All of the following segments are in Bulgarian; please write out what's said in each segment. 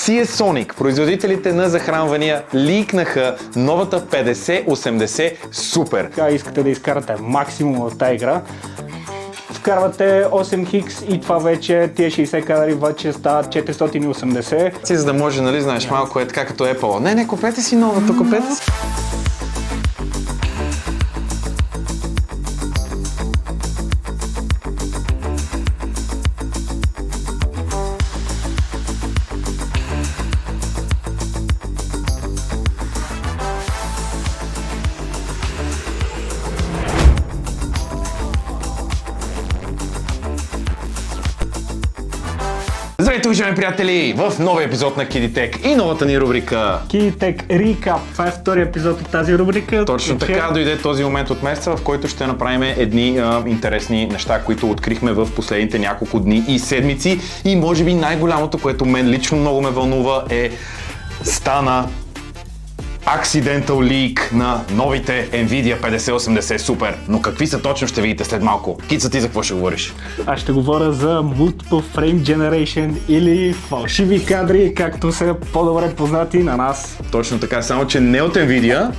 Seasonic, производителите на захранвания, ликнаха новата 5080 Super. Сега искате да изкарате максимум от тази игра. Вкарвате 8 хикс и това вече, тия 60 кадри вече стават 480. За да може, нали, знаеш, малко е така като Apple. Не, купете си новата, купете си. Здравейте, уважаеми приятели, в новия епизод на KidiTech и новата ни рубрика KidiTech Recap. Това е втори епизод от тази рубрика. Точно така дойде този момент от месеца, в който ще направим едни интересни неща, които открихме в последните няколко дни и седмици. И може би най-голямото, което мен лично много ме вълнува, стана Accidental Leak на новите Nvidia 5080 Super. Но какви са точно, ще видите след малко. Кица, ти за какво ще говориш? Аз ще говоря за Multiple Frame Generation или фалшиви кадри, както са по-добре познати на нас. Точно така, само че не от Nvidia,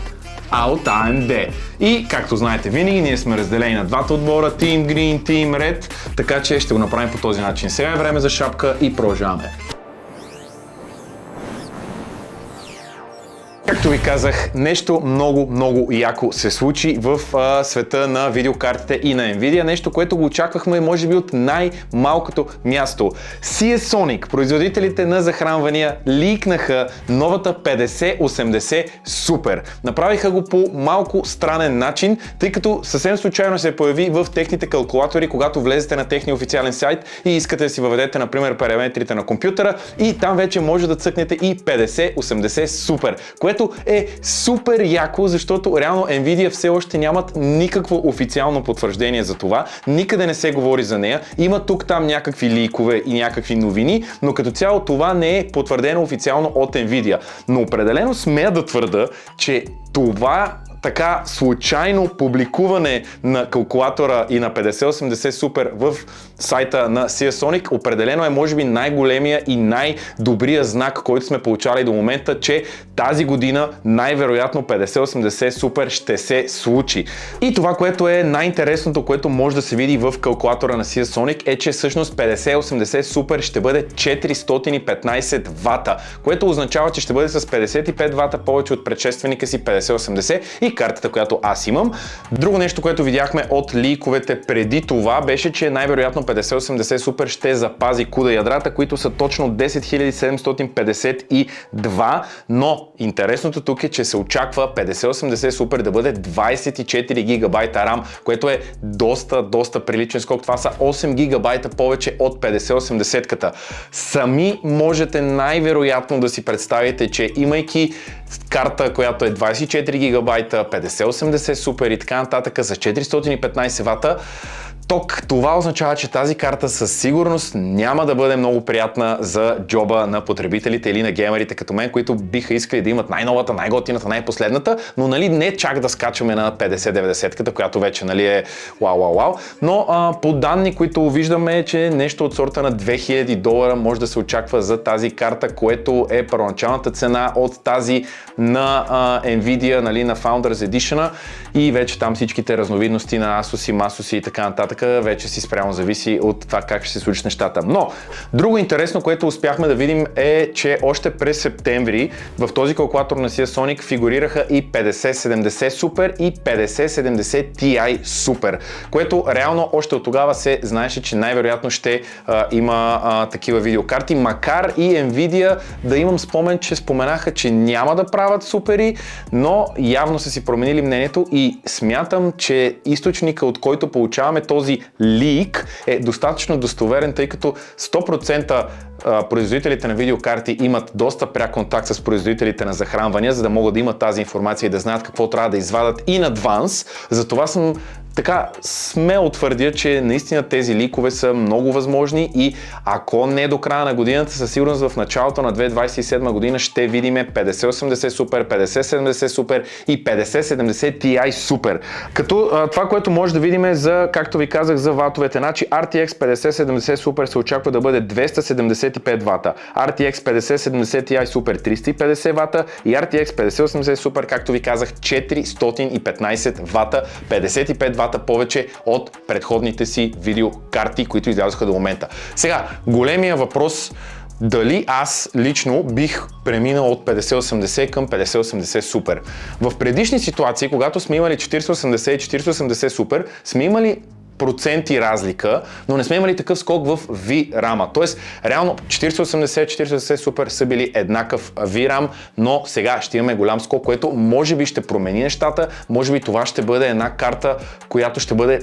а от AMD. И както знаете винаги, ние сме разделени на двата отбора, Team Green, Team Red, така че ще го направим по този начин. Сега е време за шапка и продължаваме. Както ви казах, нещо много яко се случи в света на видеокартите и на Nvidia. Нещо, което го очаквахме може би от най-малкото място. Seasonic, производителите на захранвания, ликнаха новата 5080 Super. Направиха го по малко странен начин, тъй като съвсем случайно се появи в техните калкулатори, когато влезете на техния официален сайт и искате да си въведете, например, параметрите на компютъра, и там вече може да цъкнете и 5080 Super, което е супер яко, защото реално Nvidia все още нямат никакво официално потвърждение за това, никъде не се говори за нея, има тук-там някакви ликове и някакви новини, но като цяло това не е потвърдено официално от Nvidia. Но определено смея да твърда, че това така случайно публикуване на калкулатора и на 5080 Super в сайта на Seasonic определено е може би най-големия и най-добрия знак, който сме получали до момента, че тази година най-вероятно 5080 Super ще се случи. И това, което е най-интересното, което може да се види в калкулатора на Seasonic, е, че всъщност 5080 Super ще бъде 415 вата, което означава, че ще бъде с 55 вата повече от предшественика си 5080 и картата, която аз имам. Друго нещо, което видяхме от ликовете преди това, беше, че най-вероятно 5080 Super ще запази CUDA ядрата, които са точно 10752, но интересното тук е, че се очаква 5080 Super да бъде 24 гигабайта RAM, което е доста приличен скок. Това са 8 гигабайта повече от 5080-ката. Сами можете най-вероятно да си представите, че имайки карта, която е 24 гигабайта, 5080 Super и така нататък за 415 вата, това означава, че тази карта със сигурност няма да бъде много приятна за джоба на потребителите или на геймерите като мен, които биха искали да имат най-новата, най-готината, най-последната, но нали не чак да скачаме на 5090-ката, която вече нали е вау. Но по данни, които виждаме, е, че нещо от сорта на $2000 може да се очаква за тази карта, което е първоначалната цена от тази на Nvidia, нали, на Founders Edition, и вече там всичките разновидности на Asus и Masus и така нататък вече си спрямо зависи от това как ще се случат нещата. Но друго интересно, което успяхме да видим, е, че още през септември в този калкулатор на Seasonic фигурираха и 5070 Super и 5070 Ti Super, което реално още от тогава се знаеше, че най-вероятно ще има такива видеокарти, макар и Nvidia да имам спомен, че споменаха, че няма да правят супери, но явно са си променили мнението и смятам, че източника, от който получаваме този лик, е достатъчно достоверен, тъй като 100% производителите на видеокарти имат доста пряк контакт с производителите на захранвания, за да могат да имат тази информация и да знаят какво трябва да извадат in advance. Затова съм така смело твърдя, че наистина тези ликове са много възможни и ако не до края на годината, със сигурност в началото на 2027 година ще видим 5080 Super, 5070 Super и 5070 Ti Super. Като това, което може да видим е за, както ви казах, за ватовете. Значи RTX 5070 Super се очаква да бъде 275 вата, RTX 5070 Ti Super 350 вата и RTX 5080 Super, както ви казах, 415 вата, 55 вата повече от предходните си видеокарти, които излязоха до момента. Сега, големия въпрос, дали аз лично бих преминал от 5080 към 5080 Super. В предишни ситуации, когато сме имали 4080 и 4080 Super, сме имали проценти разлика, но не сме имали такъв скок в VRAM-а. Тоест, реално 4080 и 4080 Super са били еднакъв VRAM, но сега ще имаме голям скок, което може би ще промени нещата, може би това ще бъде една карта, която ще бъде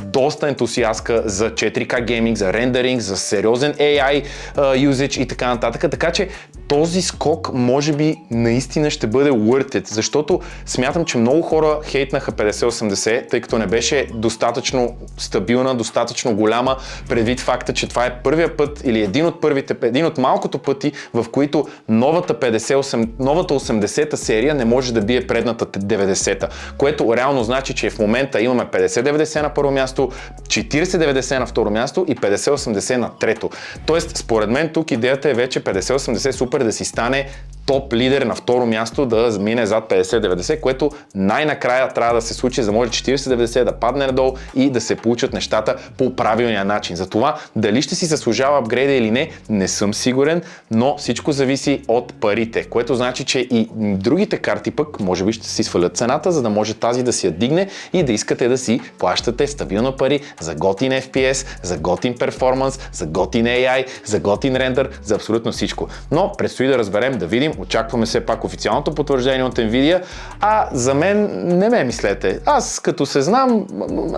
доста ентусиастка за 4K гейминг, за рендеринг, за сериозен AI usage и така нататък. Така че този скок може би наистина ще бъде worth it, защото смятам, че много хора хейтнаха 5080, тъй като не беше достатъчно стабилна, достатъчно голяма, предвид факта, че това е първия път или един от малкото пъти, в които новата 80-та серия не може да бие предната 90-та, което реално значи, че в момента имаме 50-90 на първо място, 40-90 на второ място и 50-80 на трето. Тоест, според мен тук идеята е вече 50-80 Super да си стане топ лидер на второ място, да мине зад 50-90, което най-накрая трябва да се случи, за да може 40-90 да падне надолу и да се получат нещата по правилния начин. Затова дали ще си заслужава апгрейда или не, не съм сигурен, но всичко зависи от парите, което значи, че и другите карти пък може би ще си свалят цената, за да може тази да си я дигне и да искате да си плащате стабилно пари за готин FPS, за готин перформанс, за готин AI, за готин рендър, за абсолютно всичко. Но предстои да разберем, да видим. Очакваме все пак официалното потвърждение от Nvidia, а за мен не ме мислете. Аз като се знам,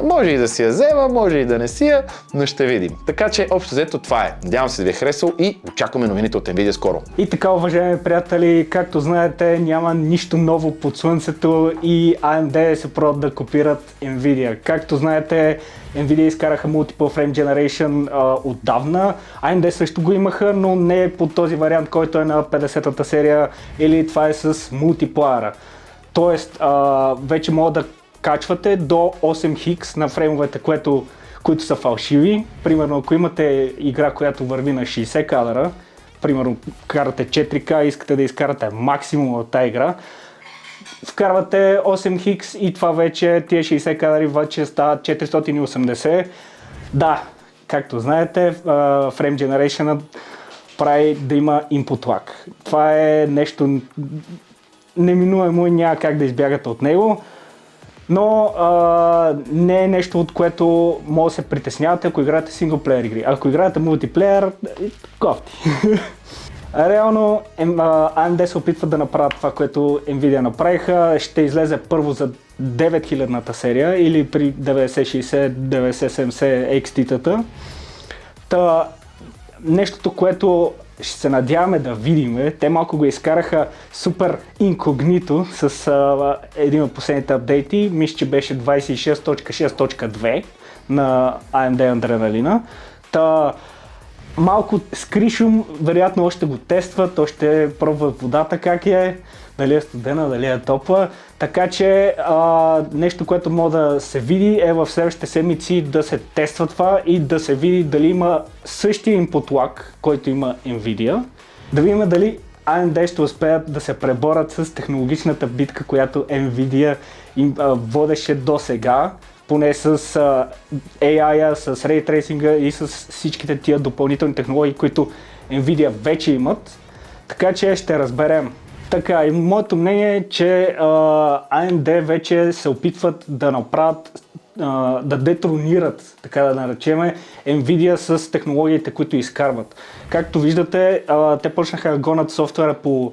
може и да си я взема, може и да не си я, но ще видим. Така че общо взето това е. Надявам се да ви е харесал и очакваме новините от Nvidia скоро. И така, уважаеми приятели, както знаете, няма нищо ново под слънцето и AMD се пробват да копират Nvidia. Както знаете, Nvidia изкараха Multiple Frame Generation отдавна. AMD също го имаха, но не е под този вариант, който е на 50-та серия, или това е с мултиплеера. Тоест, вече могат да качвате до 8 на фреймовете, които са фалшиви. Примерно, ако имате игра, която върви на 60 кадъра, примерно карате 4K и искате да изкарате максимум от тази игра, вкарвате 8X и това вече тия 60 кадри вече стават 480. Да, както знаете, Frame Generation прави да има input lag. Това е нещо неминуемо и няма как да избягате от него, но не е нещо, от което може да се притеснявате, ако играете синглплеер игри. Ако играете мултиплеер, кофти. Реално AMD се опитват да направят това, което Nvidia направиха. Ще излезе първо за 9000-та серия или при 9060, 9070 XT-тата. Нещото, което ще се надяваме да видим, те малко го изкараха супер инкогнито с един от последните апдейти, мисля, че беше 26.6.2 на AMD Adrenalina. Малко скришум, вероятно още го тестват, още пробват водата как е, дали е студена, дали е топла. Така че нещо, което може да се види е в следващите седмици да се тества това и да се види дали има същия input lag, който има Nvidia. Да видим дали AMD ще успеят да се преборят с технологичната битка, която Nvidia им водеше до сега. Поне с AI-а, с Ray Tracing-а и с всичките тия допълнителни технологии, които Nvidia вече имат. Така че ще разберем. Така, и моето мнение е, че AMD вече се опитват да направят, да детронират, така да наречеме, Nvidia с технологиите, които изкарват. Както виждате, те почнаха да гонят софтуера по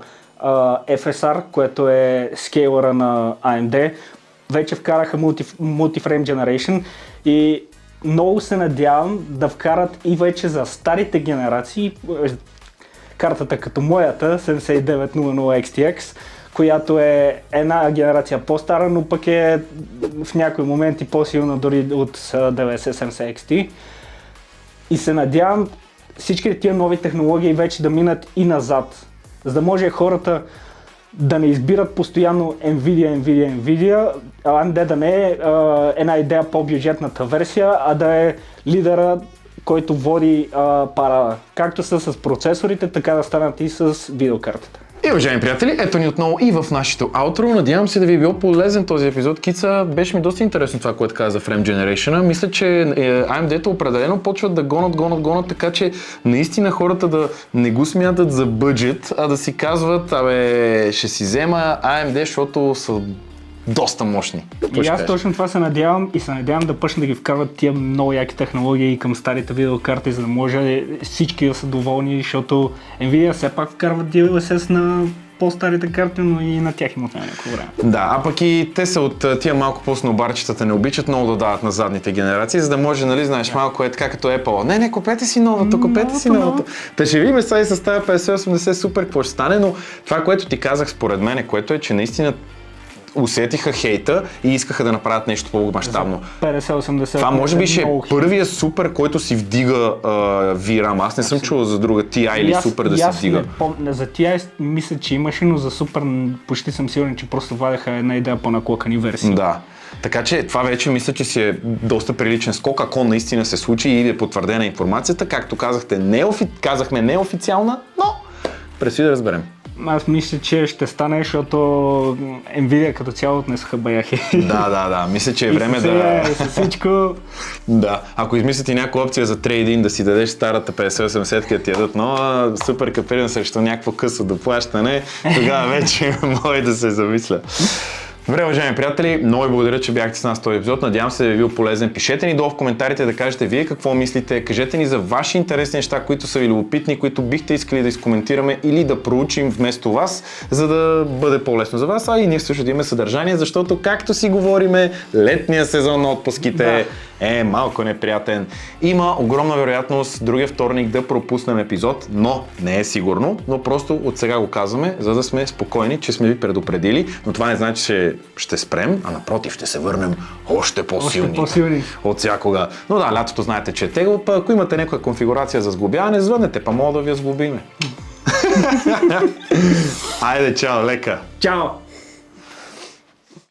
FSR, което е скейлъра на AMD. Вече вкараха Multi-Frame Generation и много се надявам да вкарат и вече за старите генерации картата като моята 7900 XTX, която е една генерация по-стара, но пък е в някои моменти по-силна дори от 9070 XT. И се надявам всички тия нови технологии вече да минат и назад, за да може хората да не избират постоянно Nvidia, а AMD да не е една идея по-бюджетната версия, а да е лидера, който води парада. Както са с процесорите, така да станат и с видеокартата. И уважаеми приятели, ето ни отново и в нашето аутро. Надявам се да ви е било полезен този епизод. Кица, беше ми доста интересно това, което каза за Frame Generation. Мисля, че AMD-то определено почват да гонят, така че наистина хората да не го смятат за бъджет, а да си казват, ще си взема AMD, защото са доста мощни. И аз точно това се надявам и се надявам да почнат да ги вкарват тия много яки технологии към старите видеокарти, за да може всички да са доволни, защото Nvidia все пак вкарват DLSS на по-старите карти, но и на тях има някакво време. Да, а пък и те са от тия малко по-снобарчетата, не обичат много да дават на задните генерации, за да може, нали, знаеш, малко е така като Apple. Не, купете си новото, купете си новото. Та ще видим сега и с тази 5080 супер какво ще стане, но това, което ти казах според мен, което е, че наистина усетиха хейта и искаха да направят нещо по-мащабно. 50-80. Това може би ще е първия супер, който си вдига VRAM. Аз не съм чувал за друга TI или супер да се вдига. За TI мисля, че имаше, но за супер почти съм сигурен, че просто вадеха една идея по-наклакани версии. Да. Така че това вече мисля, че си е доста приличен скок, ако наистина се случи и е потвърдена информацията. Както казахте, казахме неофициална, но предстои да разберем. Аз мисля, че ще стане, защото Nvidia като цяло отнесаха баяхи. Да. Мисля, че е време да... С всичко... Да. Ако измислите някаква опция за трейдинг, да си дадеш старата 5080, да ти ядат нова, супер капирана срещу някакво късо доплащане, тогава вече може да се замисля. Добре, уважаеми приятели, много ви благодаря, че бяхте с нас в този епизод. Надявам се да ви е бил полезен. Пишете ни долу в коментарите да кажете вие какво мислите. Кажете ни за ваши интересни неща, които са ви любопитни, които бихте искали да изкоментираме или да проучим вместо вас, за да бъде по-лесно за вас. А и ние също да имаме съдържание, защото както си говориме, летния сезон на отпуските е малко неприятен. Има огромна вероятност другия вторник да пропуснем епизод, но не е сигурно, но просто от сега го казваме, за да сме спокойни, че сме ви предупредили, но това не значи, че ще спрем, а напротив ще се върнем още по-силни от всякога. Но да, лятото знаете, че е тегло, ако имате някаква конфигурация за сглобяване, звънете, па мога да ви я сглобиме. Айде, чао, лека! Чао!